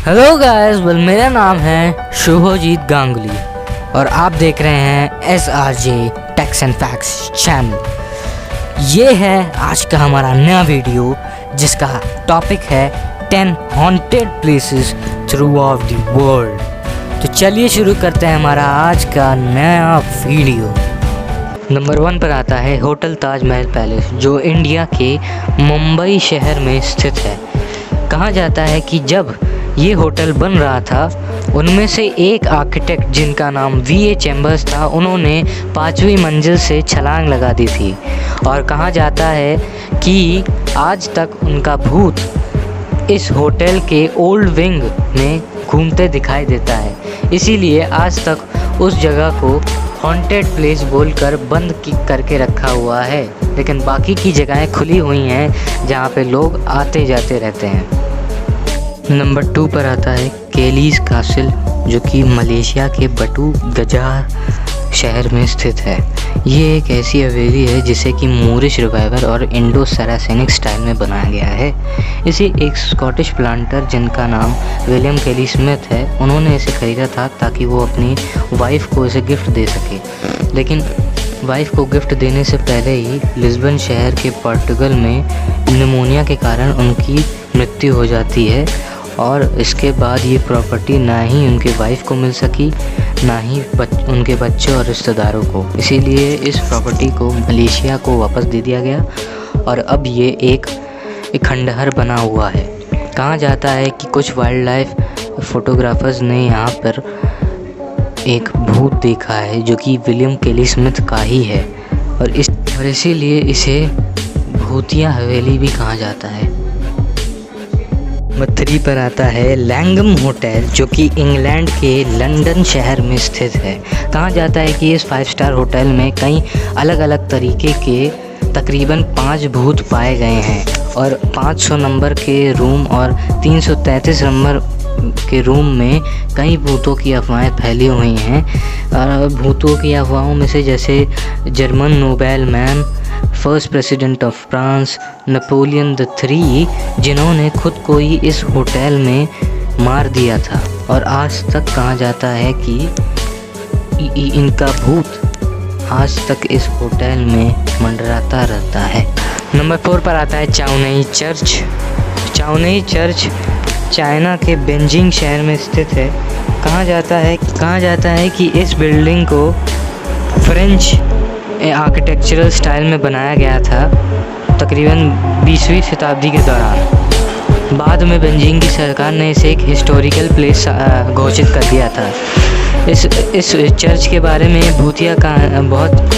Hello guys, मेरा नाम है शुभजीत गांगुली और आप देख रहे हैं SRJ techs and facts channel. ये है आज का हमारा नया वीडियो जिसका टॉपिक है 10 haunted places through out the world. तो चलिए शुरू करते हैं हमारा आज का नया वीडियो। नंबर 1 पर आता है होटल ताजमहल पैलेस, जो इंडिया के मुंबई शहर में स्थित है। कहा जाता है कि जब ये होटल बन रहा था, उनमें से एक आर्किटेक्ट जिनका नाम VA चैम्बर्स था, उन्होंने 5वीं मंजिल से छलांग लगा दी थी और कहा जाता है कि आज तक उनका भूत इस होटल के ओल्ड विंग में घूमते दिखाई देता है। इसीलिए आज तक उस जगह को हॉन्टेड प्लेस बोलकर बंद करके रखा हुआ है, लेकिन बाकी की जगहें खुली हुई हैं जहाँ पे लोग आते जाते रहते हैं। नंबर 2 पर आता है केलीस कासिल, जो कि मलेशिया के बटू गजार शहर में स्थित है। ये एक ऐसी हवेली है जिसे कि मूरिश रिवाइवल और इंडो सरासेनिक स्टाइल में बनाया गया है। इसे एक स्कॉटिश प्लांटर जिनका नाम विलियम केली स्मिथ है, उन्होंने इसे ख़रीदा था ताकि वो अपनी वाइफ को इसे गिफ्ट दे सके। लेकिन वाइफ को गिफ्ट देने से पहले ही लिस्बन शहर के पोर्टुगल में निमोनिया के कारण उनकी मृत्यु हो जाती है और इसके बाद ये प्रॉपर्टी ना ही उनके वाइफ को मिल सकी, ना ही उनके बच्चों और रिश्तेदारों को। इसीलिए इस प्रॉपर्टी को मलेशिया को वापस दे दिया गया और अब ये एक खंडहर बना हुआ है। कहा जाता है कि कुछ वाइल्ड लाइफ फोटोग्राफर्स ने यहाँ पर एक भूत देखा है जो कि विलियम केली स्मिथ का ही है और इसीलिए इसे भूतिया हवेली भी कहा जाता है। नंबर 3 पर आता है लैंगम होटल, जो कि इंग्लैंड के लंदन शहर में स्थित है। कहा जाता है कि इस 5 स्टार होटल में कई अलग अलग तरीके के तकरीबन 5 भूत पाए गए हैं और 500 नंबर के रूम और 333 नंबर के रूम में कई भूतों की अफवाहें फैली हुई हैं। भूतों की अफवाहों में से जैसे German Nobel man, first president of France, Napoleon III, जिन्होंने खुद को ही इस होटल में मार दिया था और आज तक कहा जाता है कि इनका भूत आज तक इस होटल में मंडराता रहता है। नंबर 4 पर आता है चाओनई चर्च। चाओनई चर्च चाइना के बेजिंग शहर में स्थित है। कहा जाता है कि इस बिल्डिंग को फ्रेंच आर्किटेक्चरल स्टाइल में बनाया गया था तकरीबन 20वीं शताब्दी के दौरान। बाद में बेजिंग की सरकार ने इसे एक हिस्टोरिकल प्लेस घोषित कर दिया था। इस चर्च के बारे में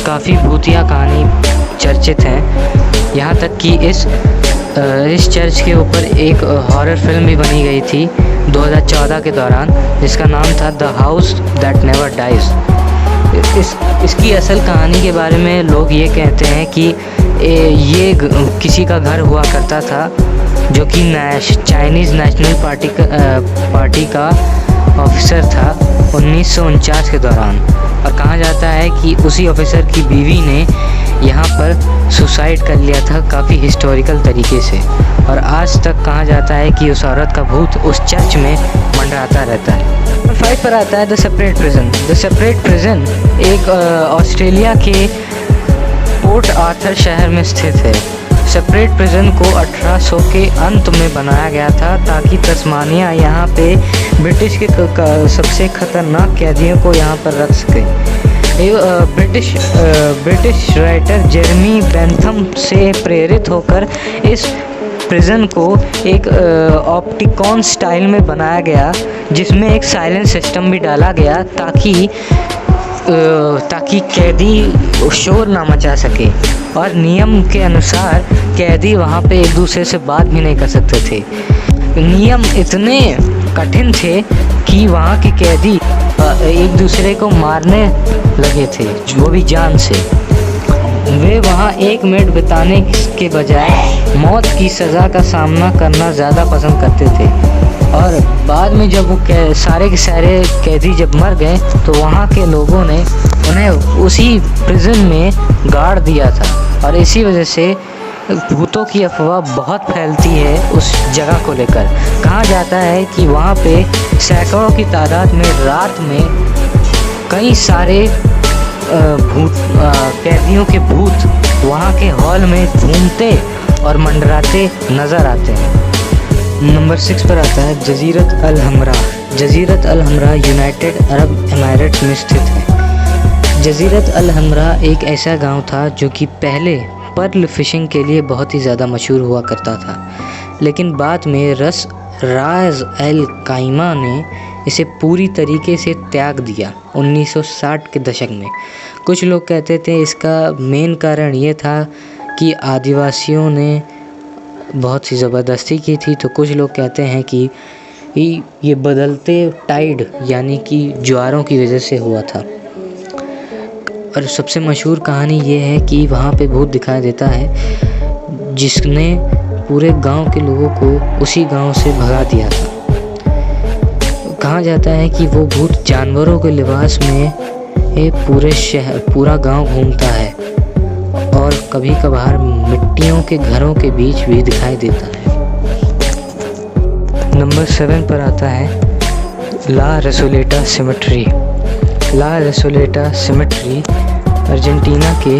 काफ़ी भूतिया कहानी चर्चित हैं। यहाँ तक कि इस चर्च के ऊपर एक हॉरर फिल्म भी बनी गई थी 2014 के दौरान, जिसका नाम था the house that never dies. इसकी असल कहानी के बारे में लोग ये कहते हैं कि ये किसी का घर हुआ करता था जो कि चाइनीज़ नेशनल पार्टी का ऑफिसर था 1949 के दौरान। और कहा जाता है कि उसी ऑफिसर की बीवी ने यहाँ पर सुसाइड कर लिया था काफ़ी हिस्टोरिकल तरीके से और आज तक कहा जाता है कि उस औरत का भूत उस चर्च में मंडराता रहता है। नंबर 5 पर आता है the separate prison. The separate prison एक ऑस्ट्रेलिया के पोर्ट आर्थर शहर में स्थित है। सेपरेट प्रिजन को 1800 के अंत में बनाया गया था ताकि तस्मानिया यहाँ पे ब्रिटिश के सबसे ख़तरनाक कैदियों को यहाँ पर रख सके। ब्रिटिश राइटर जेरेमी बेंथम से प्रेरित होकर इस प्रिजन को एक ऑप्टिकॉन स्टाइल में बनाया गया, जिसमें एक साइलेंस सिस्टम भी डाला गया ताकि कैदी शोर ना मचा सके और नियम के अनुसार कैदी वहाँ पे एक दूसरे से बात भी नहीं कर सकते थे। नियम इतने कठिन थे कि वहाँ के कैदी एक दूसरे को मारने लगे थे, वो भी जान से। वे वहाँ 1 मिनट बिताने के बजाय मौत की सज़ा का सामना करना ज़्यादा पसंद करते थे। और बाद में जब वो सारे के सारे कैदी जब मर गए तो वहाँ के लोगों ने उन्हें उसी प्रिजन में गाड़ दिया था और इसी वजह से भूतों की अफवाह बहुत फैलती है उस जगह को लेकर। कहा जाता है कि वहाँ पे सैकड़ों की तादाद में रात में कई सारे कैदियों के भूत वहाँ के हॉल में घूमते और मंडराते नज़र आते हैं। नंबर 6 पर आता है जज़ीरत अल हमरा। जज़ीरत अल हमरा यूनाइटेड अरब अमीरात में स्थित है। जज़ीरत अल हमरा एक ऐसा गांव था जो कि पहले पर्ल फिशिंग के लिए बहुत ही ज़्यादा मशहूर हुआ करता था, लेकिन बाद में राज अल काइमा ने इसे पूरी तरीके से त्याग दिया 1960 के दशक में। कुछ लोग कहते थे इसका मेन कारण ये था कि आदिवासियों ने बहुत सी ज़बरदस्ती की थी, तो कुछ लोग कहते हैं कि ये बदलते टाइड यानी कि ज्वारों की वजह से हुआ था। और सबसे मशहूर कहानी ये है कि वहाँ पे भूत दिखाई देता है जिसने पूरे गांव के लोगों को उसी गांव से भगा दिया था। कहा जाता है कि वो भूत जानवरों के लिबास में पूरा गांव घूमता है और कभी कभार मिट्टियों के घरों के बीच भी दिखाई देता है। नंबर 7 पर आता है ला रेसोलेटा सिमेट्री। ला रेसोलेटा सिमेट्री अर्जेंटीना के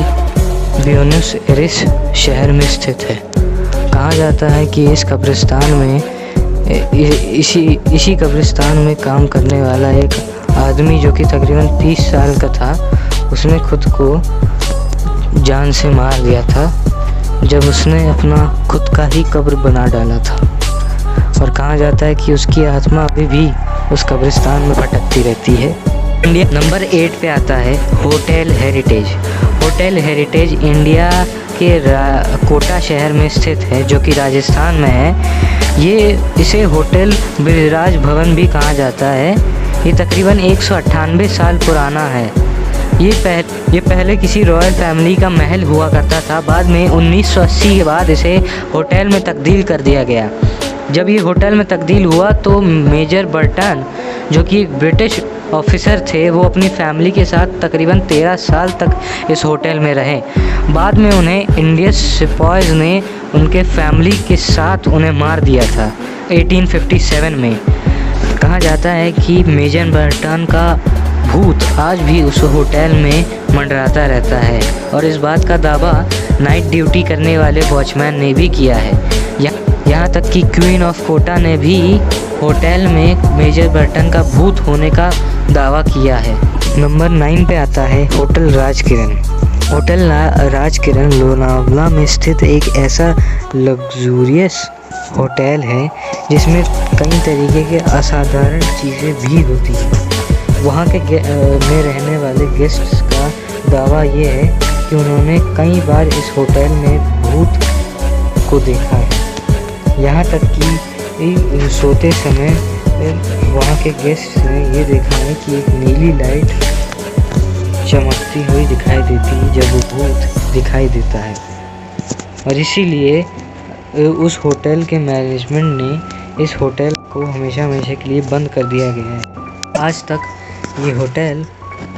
ब्यूनस एयरेस शहर में स्थित है। कहा जाता है कि इस कब्रिस्तान में इसी कब्रिस्तान में काम करने वाला एक आदमी जो कि तकरीबन 30 साल का था, उसने खुद को जान से मार दिया था जब उसने अपना खुद का ही कब्र बना डाला था। और कहा जाता है कि उसकी आत्मा अभी भी उस कब्रिस्तान में भटकती रहती है। इंडिया नंबर 8 पे आता है hotel heritage. Hotel heritage India के कोटा शहर में स्थित है जो कि राजस्थान में है। इसे होटल ब्रिजराज भवन भी कहा जाता है। ये तकरीबन 198 साल पुराना है। ये पहले किसी रॉयल फैमिली का महल हुआ करता था। बाद में 1980 के बाद इसे होटल में तब्दील कर दिया गया। जब ये होटल में तब्दील हुआ तो मेजर बर्टन जो कि एक ब्रिटिश ऑफिसर थे, वो अपनी फैमिली के साथ तकरीबन 13 साल तक इस होटल में रहे। बाद में उन्हें इंडियन सिपाहीज ने उनके फैमिली के साथ उन्हें मार दिया था 1857 में। कहा जाता है कि मेजर बर्टन का भूत आज भी उस होटल में मंडराता रहता है और इस बात का दावा नाइट ड्यूटी करने वाले वॉचमैन ने भी किया है। यहाँ तक कि क्वीन ऑफ कोटा ने भी होटल में मेजर बर्टन का भूत होने का दावा किया है। नंबर 9 पे आता है होटल राजकिरण। होटल राजकिरण लोनावला में स्थित एक ऐसा लग्जूरियस होटल है जिसमें कई तरीके के असाधारण चीज़ें भी होती हैं। वहाँ के में रहने वाले गेस्ट्स का दावा ये है कि उन्होंने कई बार इस होटल में भूत को देखा है। यहाँ तक कि सोते समय वहाँ के गेस्ट ने ये देखा है कि एक नीली लाइट चमकती हुई दिखाई देती है जब वो भूत दिखाई देता है। और इसीलिए उस होटल के मैनेजमेंट ने इस होटल को हमेशा के लिए बंद कर दिया गया है। आज तक ये होटल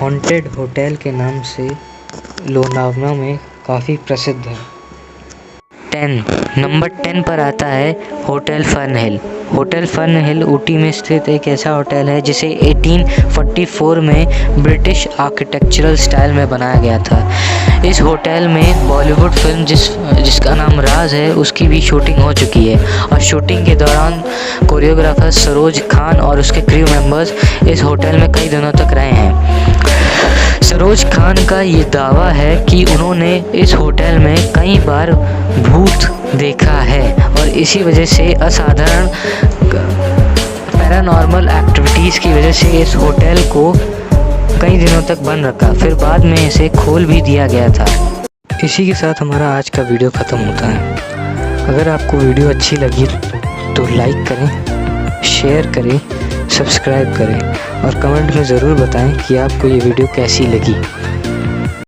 हॉन्टेड होटल के नाम से लोनावला में काफ़ी प्रसिद्ध है। नंबर 10 पर आता है होटल फन हिल। होटल फन हिल ऊटी में स्थित एक ऐसा होटल है जिसे 1844 में ब्रिटिश आर्किटेक्चरल स्टाइल में बनाया गया था। इस होटल में बॉलीवुड फिल्म जिसका नाम राज है उसकी भी शूटिंग हो चुकी है और शूटिंग के दौरान कोरियोग्राफर सरोज खान और उसके क्रू मेंबर्स इस होटल में कई दिनों तक रहे हैं। सरोज खान का ये दावा है कि उन्होंने इस होटल में कई बार भूत देखा है और इसी वजह से असाधारण पैरानॉर्मल एक्टिविटीज़ की वजह से इस होटल को कई दिनों तक बंद रखा, फिर बाद में इसे खोल भी दिया गया था। इसी के साथ हमारा आज का वीडियो ख़त्म होता है। अगर आपको वीडियो अच्छी लगी तो लाइक करें, शेयर करें, सब्सक्राइब करें और कमेंट में ज़रूर बताएं कि आपको ये वीडियो कैसी लगी।